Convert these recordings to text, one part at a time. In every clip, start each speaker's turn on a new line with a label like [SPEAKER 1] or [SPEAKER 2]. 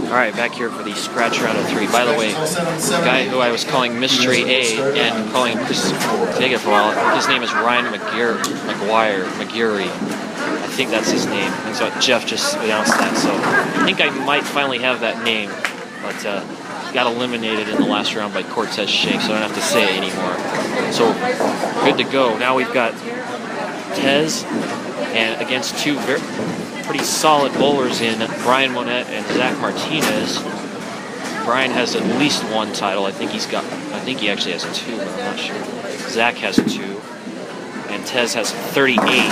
[SPEAKER 1] Alright, back here for the scratch round of 3. By the way, the guy who I was calling Mystery A and calling him Chris Vega for a while, his name is Ryan McGuire. I think that's his name. And so Jeff just announced that. So I think I might finally have that name. But got eliminated in the last round by Cortez Shake, so I don't have to say it anymore. So good to go. Now we've got Tez and against two pretty solid bowlers in Brian Monette and Zach Martinez. Brian has at least one title. I think he actually has 2, but I'm not sure. Zach has 2, and Tez has 38.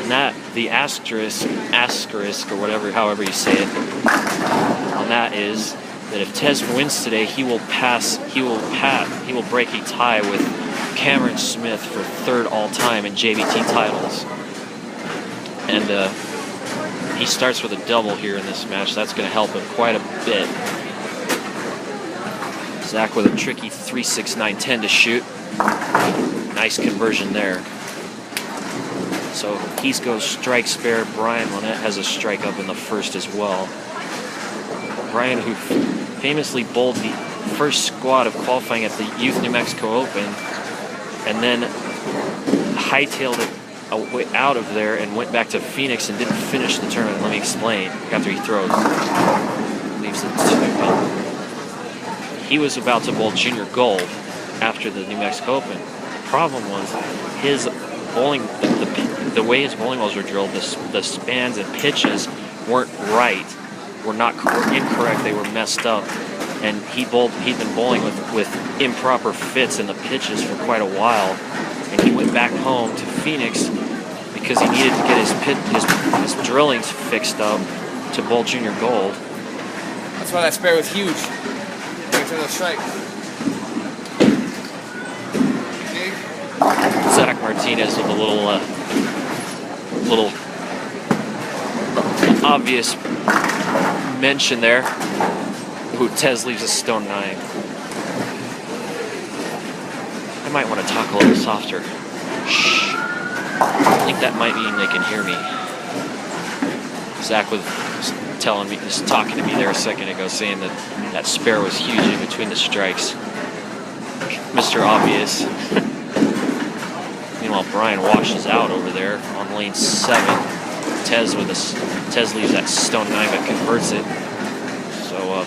[SPEAKER 1] And that the asterisk or whatever, however you say it, on that is that if Tez wins today, he will break a tie with Cameron Smith for 3rd all-time in JBT titles. And he starts with a double here in this match. That's going to help him quite a bit. Zach with a tricky 3-6-9-10 to shoot. Nice conversion there. So he goes strike spare. Brian Monette has a strike up in the first as well. Brian, who famously bowled the first squad of qualifying at the Youth New Mexico Open, and then hightailed it out of there and went back to Phoenix and didn't finish the tournament. Let me explain. After he throws, leaves it to he was about to bowl junior gold after the New Mexico Open. The problem was his bowling, the way his bowling balls were drilled, the spans and pitches weren't right, were incorrect. They were messed up. And he'd been bowling with improper fits in the pitches for quite a while, and he went back home to Phoenix because he needed to get his drillings fixed up to bowl junior gold.
[SPEAKER 2] That's why that spare was huge. Wait for the strike.
[SPEAKER 1] Zach Martinez with a little obvious mention there. Ooh, Tez leaves a stone 9. I might want to talk a little softer. Shh. I think that might mean they can hear me. Zach was talking to me there a second ago, saying that spare was huge in between the strikes. Mr. Obvious. Meanwhile, Brian washes out over there on lane 7. Tez leaves that stone 9 but converts it. So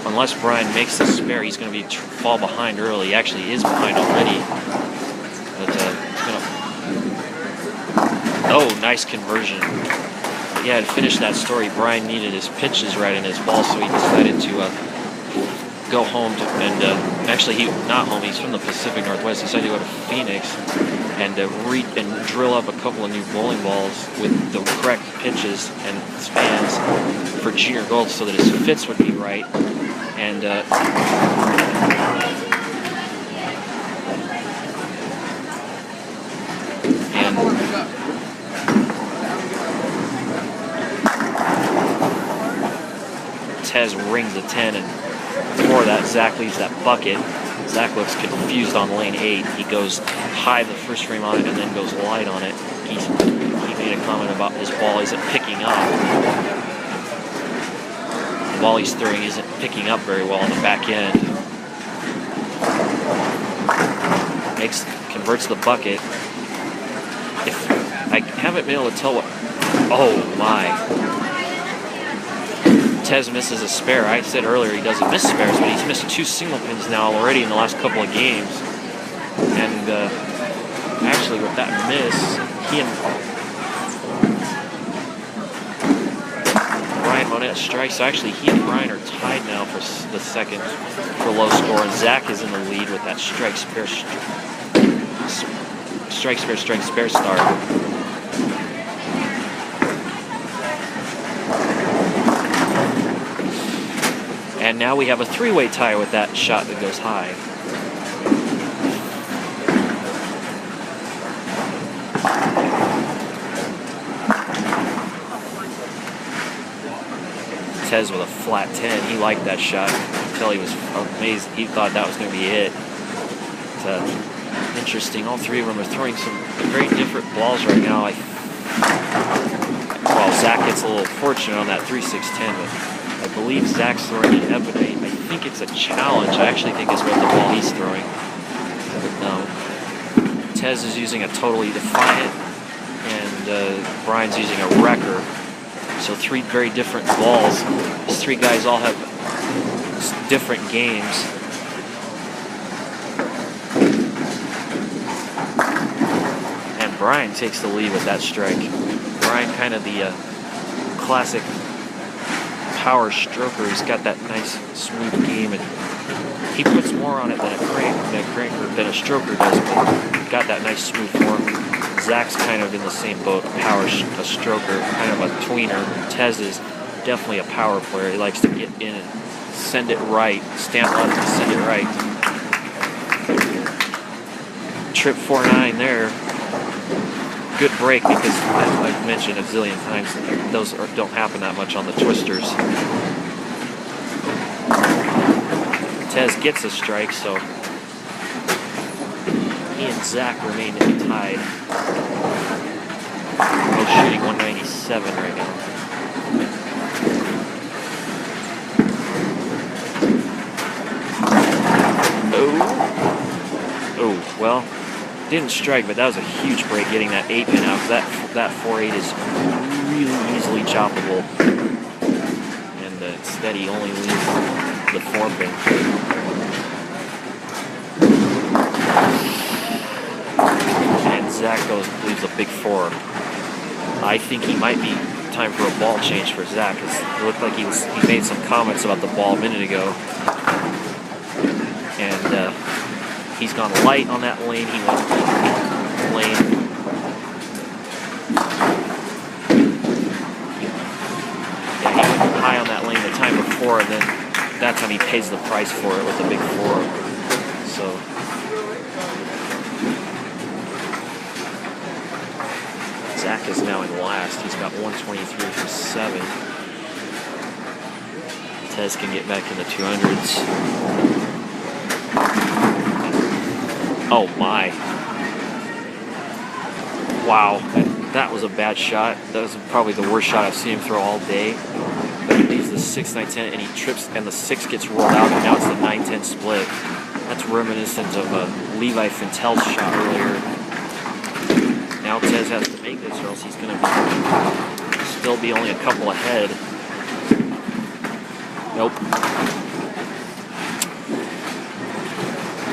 [SPEAKER 1] unless Brian makes the spare, he's going to fall behind early. He actually is behind already. But oh, nice conversion. But yeah, to finish that story, Brian needed his pitches right in his ball, so he decided to go home actually not home. He's from the Pacific Northwest. He decided to go to Phoenix and drill up a couple of new bowling balls with the correct pitches and spans for junior gold, so that his fits would be right. And Tez rings a 10, and before that, Zach leaves that bucket. Zach looks confused on lane 8. He goes high the first frame on it and then goes light on it. He made a comment about his ball isn't picking up. The ball he's throwing isn't picking up very well on the back end. Converts the bucket. If I haven't been able to tell what... Oh my. Tez misses a spare. I said earlier he doesn't miss spares, but he's missed 2 single pins now already in the last couple of games. And actually with that miss, he and Brian Monette strikes. So actually he and Brian are tied now for the second for low score, and Zach is in the lead with that strike spare start. And now we have a 3-way tie with that shot that goes high. Tez with a flat 10. He liked that shot until he was amazed. He thought that was going to be it. interesting. All three of them are throwing some very different balls right now. Well, Zach gets a little fortunate on that 3-6-10, but I believe Zach's throwing an ebonite. I think it's a challenge. I actually think is what the ball he's throwing. Tez is using a totally defiant, and Brian's using a wrecker. So three very different balls. These three guys all have different games. And Brian takes the lead with that strike. Brian, kind of the classic power stroker. He's got that nice smooth game, and he puts more on it than a stroker does, but got that nice smooth form. Zach's kind of in the same boat, a stroker, kind of a tweener. Tez is definitely a power player. He likes to get in and send it right, stamp on it and send it right. Trip 4-9 there. Good break, because as I've mentioned a zillion times, those don't happen that much on the twisters. Tez gets a strike, so he and Zach remain tied. Both shooting 197 right now. Oh, well, didn't strike, but that was a huge break getting that 8-pin out, because that 4-8 is really easily choppable. And instead he only leaves the 4-pin. And Zach leaves a big 4. I think he might be time for a ball change for Zach, because it looked like he made some comments about the ball a minute ago. And he's gone light on that lane. He went lane. Yeah, he went high on that lane the time before, and then that time he pays the price for it with a big 4. So Zach is now in last. He's got 123 for 7. Tez can get back in the 200s. Oh my. Wow, that was a bad shot. That was probably the worst shot I've seen him throw all day. But he leaves the 6-9-10 and he trips, and the 6 gets rolled out, and now it's the 9-10 split. That's reminiscent of a Levi Fintel's shot earlier. Now Tez has to make this, or else he's going to still be only a couple ahead. Nope.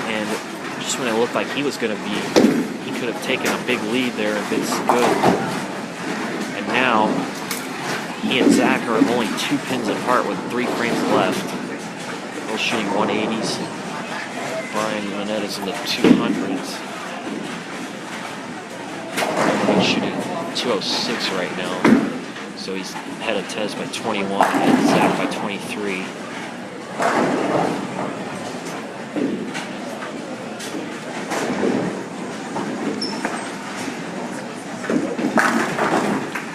[SPEAKER 1] And just when it looked like he was going to be, he could have taken a big lead there if it's good. And now he and Zach are only 2 pins apart with 3 frames left. Both shooting 180s. Brian Monetta's in the 200s. He's shooting 206 right now. So he's ahead of Tez by 21 and Zach by 23.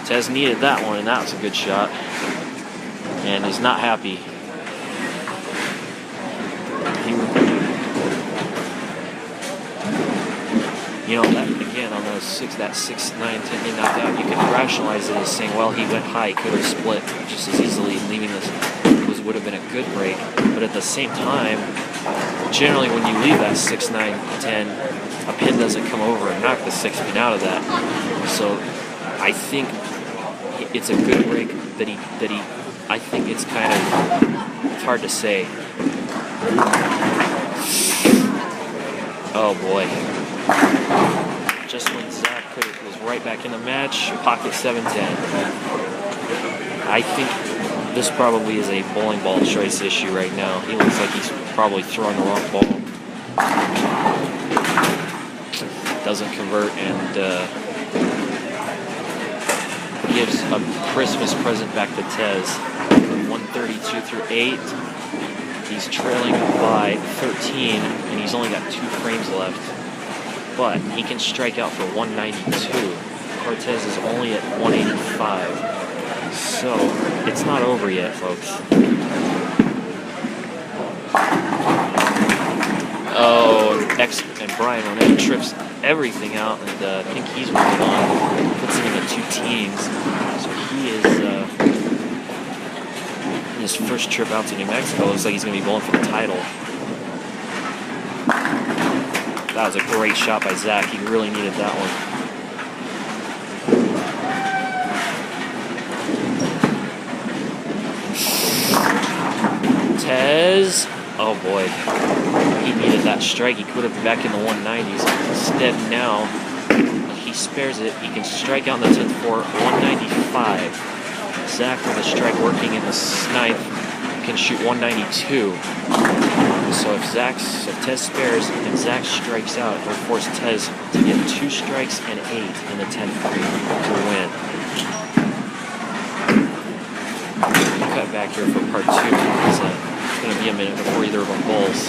[SPEAKER 1] Tez needed that one, and that was a good shot. And is not happy. You know, that, again, on those 6, 9, 10 he knocked out, you can rationalize it as saying, well, he went high, he could have split just as easily, leaving this would have been a good break. But at the same time, generally when you leave that 6, 9, 10, a pin doesn't come over and knock the 6 pin out of that. So I think it's a good break that he I think it's kind of, it's hard to say. Oh boy. Just when Zach was right back in the match, pocket 7-10. I think this probably is a bowling ball choice issue right now. He looks like he's probably throwing the wrong ball. Doesn't convert, and gives a Christmas present back to Tez. 132 through 8. He's trailing by 13, and he's only got 2 frames left. But he can strike out for 192. Cortez is only at 185. So it's not over yet, folks. Oh, and Brian Monette trips everything out, and I think he's moving on. Puts him into 2 teams. So he is in his first trip out to New Mexico. Looks like he's going to be going for the title. That was a great shot by Zach. He really needed that one. Tez. Oh boy. He needed that strike. He could have been back in the 190s. Instead now, he spares it. He can strike out in the 10th for 195. Zach with a strike working in the 9th can shoot 192. So if Tez spares and Zach strikes out, it'll force Tez to get 2 strikes and 8 in the 10th frame to win. Cut back here for part 2 because it's going to be a minute before either of them bowls.